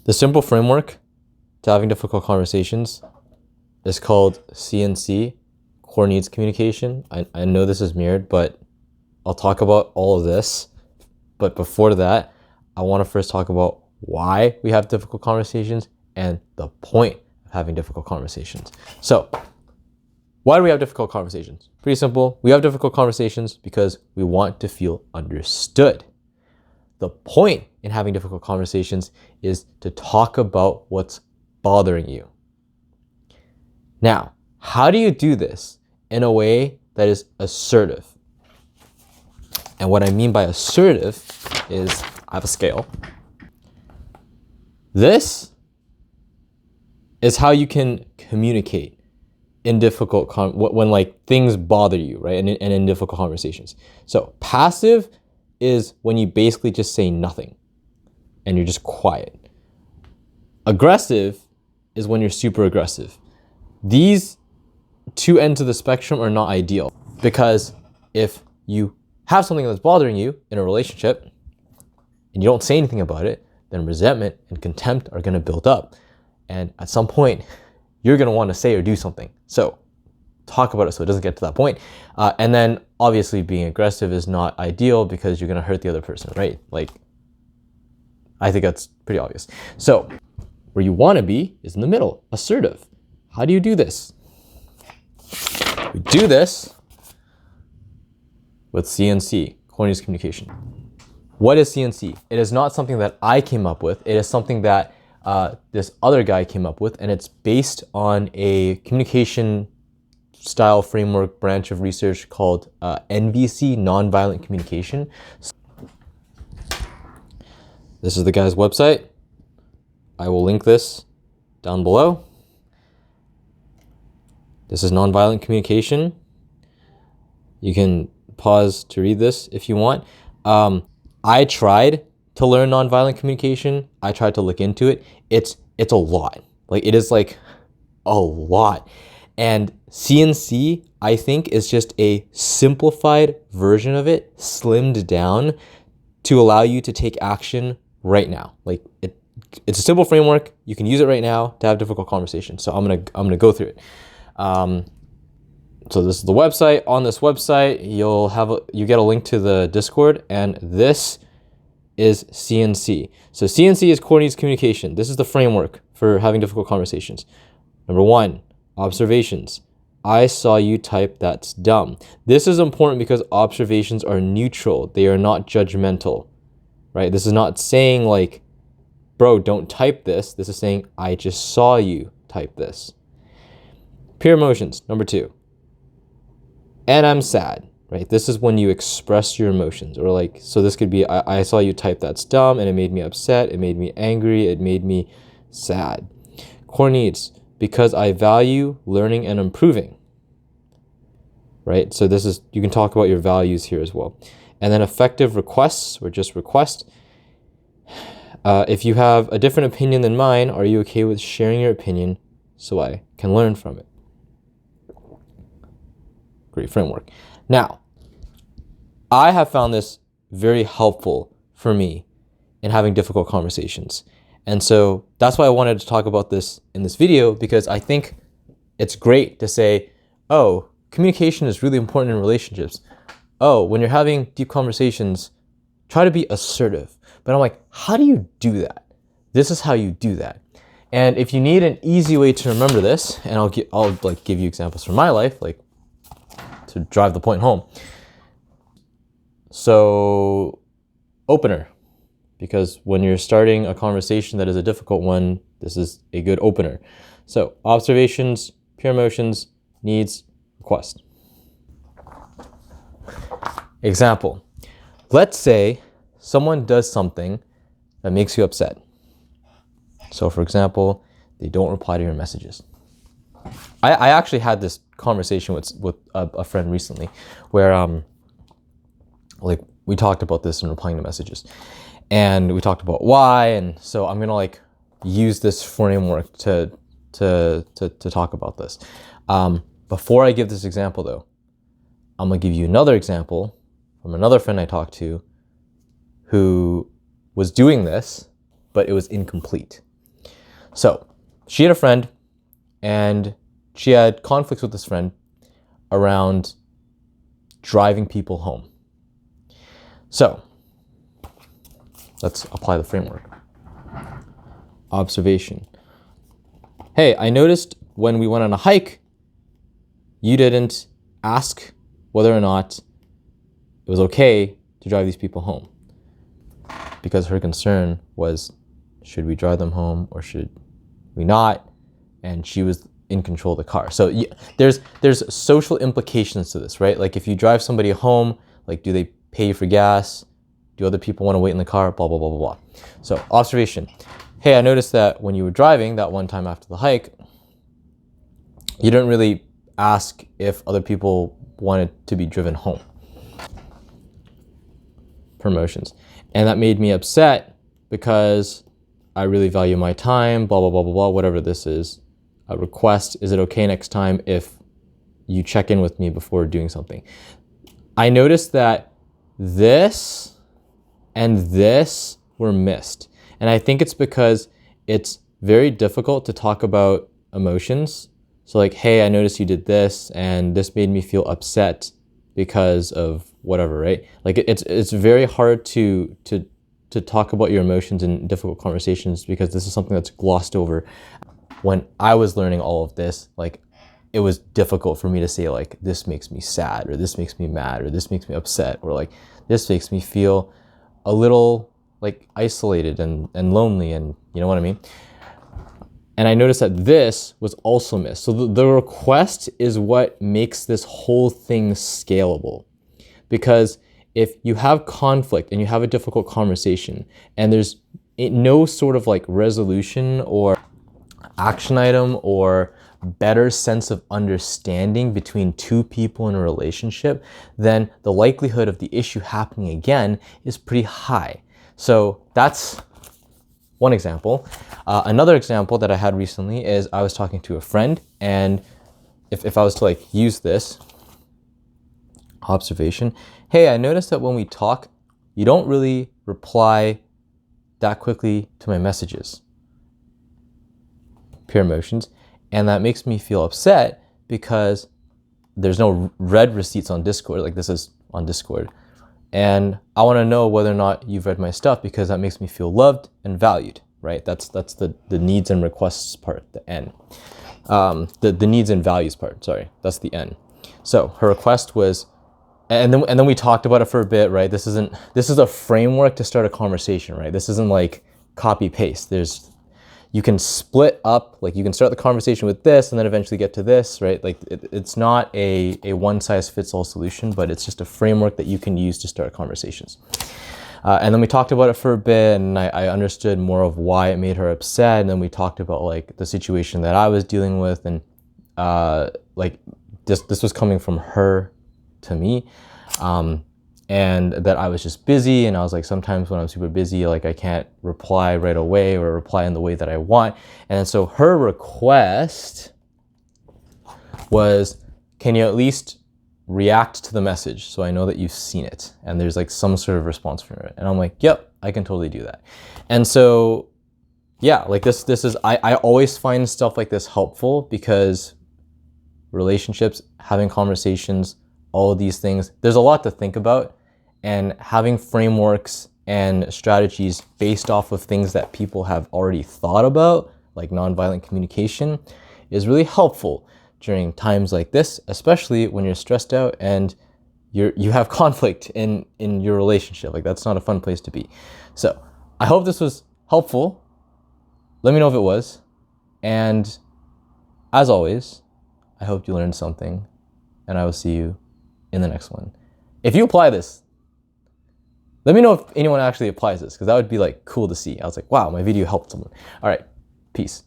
The simple framework to having difficult conversations is called CNC, core needs communication. I know this is mirrored, but I'll talk about all of this. But before that, I want to first talk about why we have difficult conversations and the point of having difficult conversations. So, why do we have difficult conversations? Pretty simple. We have difficult conversations because we want to feel understood. The point in having difficult conversations is to talk about what's bothering you. Now, how do you do this in a way that is assertive? And what I mean by assertive is, I have a scale. This is how you can communicate in difficult, when like things bother you, right? And in difficult conversations. So passive is when you basically just say nothing and you're just quiet. Aggressive is when you're super aggressive. These two ends of the spectrum are not ideal, because if you have something that's bothering you in a relationship and you don't say anything about it, then resentment and contempt are going to build up. And at some point, you're going to want to say or do something. So talk about it so it doesn't get to that point. And then obviously being aggressive is not ideal because you're going to hurt the other person, right? Like, I think that's pretty obvious. So where you want to be is in the middle, assertive. How do you do this? We do this with CNC, core needs communication. What is CNC? It is not something that I came up with. It is something that this other guy came up with, and it's based on a communication style framework branch of research called NVC, nonviolent communication. This is the guy's website. I will link this down below. This is nonviolent communication. You can pause to read this if you want. I tried to learn nonviolent communication. I tried to look into it. It's a lot. Like, it is like a lot. And CNC, I think, is just a simplified version of it, slimmed down to allow you to take action right now. Like, it's a simple framework. You can use it right now to have difficult conversations. So I'm gonna go through it. So this is the website. On this website, you get a link to the Discord, and this is CNC. So CNC is core needs communication. This is the framework for having difficult conversations. Number 1, observations. I saw you type, that's dumb. This is important because observations are neutral. They are not judgmental, right? This is not saying like, bro, don't type this. This is saying, I just saw you type this. Pure emotions, number 2. And I'm sad, right? This is when you express your emotions, or like, so this could be, I saw you type, that's dumb, and it made me upset, it made me angry, it made me sad. Core needs, because I value learning and improving, right? So this is, you can talk about your values here as well. And then effective requests, or just request. If you have a different opinion than mine, are you okay with sharing your opinion so I can learn from it? Great framework. Now, I have found this very helpful for me in having difficult conversations. And so that's why I wanted to talk about this in this video, because I think it's great to say, oh, communication is really important in relationships. Oh, when you're having deep conversations, try to be assertive. But I'm like, how do you do that? This is how you do that. And if you need an easy way to remember this, and I'll like give you examples from my life, like to drive the point home. So, opener, because when you're starting a conversation that is a difficult one, this is a good opener. So, observations, pure emotions, needs, request. Example. Let's say someone does something that makes you upset. So, for example, they don't reply to your messages. I actually had this conversation with a friend recently where like we talked about this in replying to messages, and we talked about why, and so I'm gonna like use this framework to talk about this. Before I give this example though, I'm gonna give you another example from another friend I talked to who was doing this, but it was incomplete. So she had a friend, and she had conflicts with this friend around driving people home. So let's apply the framework. Observation. Hey, I noticed when we went on a hike, you didn't ask whether or not it was okay to drive these people home. Because her concern was, should we drive them home or should we not? And she was in control of the car. So there's social implications to this, right? Like if you drive somebody home, like do they pay you for gas? Do other people want to wait in the car? Blah, blah, blah, blah, blah. So observation. Hey, I noticed that when you were driving that one time after the hike, you didn't really ask if other people wanted to be driven home. Promotions. And that made me upset because I really value my time, blah, blah, blah, blah, blah, whatever this is. A request, is it okay next time if you check in with me before doing something? I noticed that this and this were missed. And I think it's because it's very difficult to talk about emotions. So like, hey, I noticed you did this and this made me feel upset because of whatever, right? Like it's very hard to talk about your emotions in difficult conversations because this is something that's glossed over. When I was learning all of this, like it was difficult for me to say like, this makes me sad or this makes me mad or this makes me upset or like, this makes me feel a little like isolated and lonely and you know what I mean? And I noticed that this was also missed. So the request is what makes this whole thing scalable. Because if you have conflict and you have a difficult conversation and there's no sort of like resolution or action item or better sense of understanding between two people in a relationship, then the likelihood of the issue happening again is pretty high. So that's one example. Another example that I had recently is I was talking to a friend, and if I was to like use this observation, hey, I noticed that when we talk, you don't really reply that quickly to my messages. Pure emotions. And that makes me feel upset because there's no read receipts on Discord, like this is on Discord. And I want to know whether or not you've read my stuff because that makes me feel loved and valued, right? That's the needs and requests part, the N. The needs and values part, sorry, that's the N. So her request was, and then we talked about it for a bit, right? This is a framework to start a conversation, right? This isn't like copy paste. You can split up, like you can start the conversation with this and then eventually get to this, right? Like it's not a one size fits all solution, but it's just a framework that you can use to start conversations. And then we talked about it for a bit and I understood more of why it made her upset. And then we talked about like the situation that I was dealing with and like this was coming from her to me. And that I was just busy and I was like, sometimes when I'm super busy, like I can't reply right away or reply in the way that I want. And so her request was, can you at least react to the message so I know that you've seen it and there's like some sort of response from it? And I'm like, yep, I can totally do that. And so, yeah, like this is, I always find stuff like this helpful because relationships, having conversations, all of these things, there's a lot to think about. And having frameworks and strategies based off of things that people have already thought about, like nonviolent communication, is really helpful during times like this, especially when you're stressed out and you have conflict in your relationship. Like that's not a fun place to be. So I hope this was helpful. Let me know if it was. And as always, I hope you learned something and I will see you in the next one. If you apply this, let me know if anyone actually applies this because that would be like cool to see. I was like, wow, my video helped someone. All right, peace.